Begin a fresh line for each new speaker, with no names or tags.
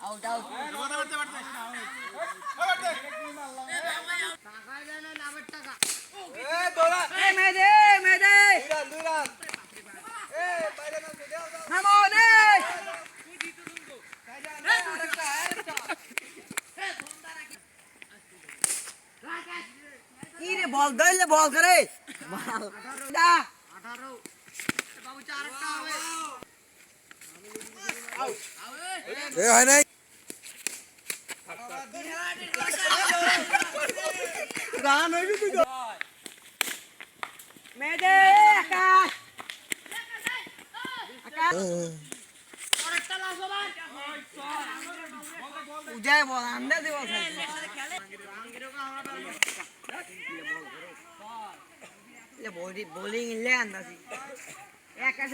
out out মেদে মেদে কি রে বল দইলে বল করে বল 18 বাবু চারটা হবে আউট
এ হয় নাই গান হইবি তুই
মেদে আকাশ আকাশ আরেকটা লাস বল উজায় বল আন্দাজে বল বোলিং ইলে আন্দাজি আকাশ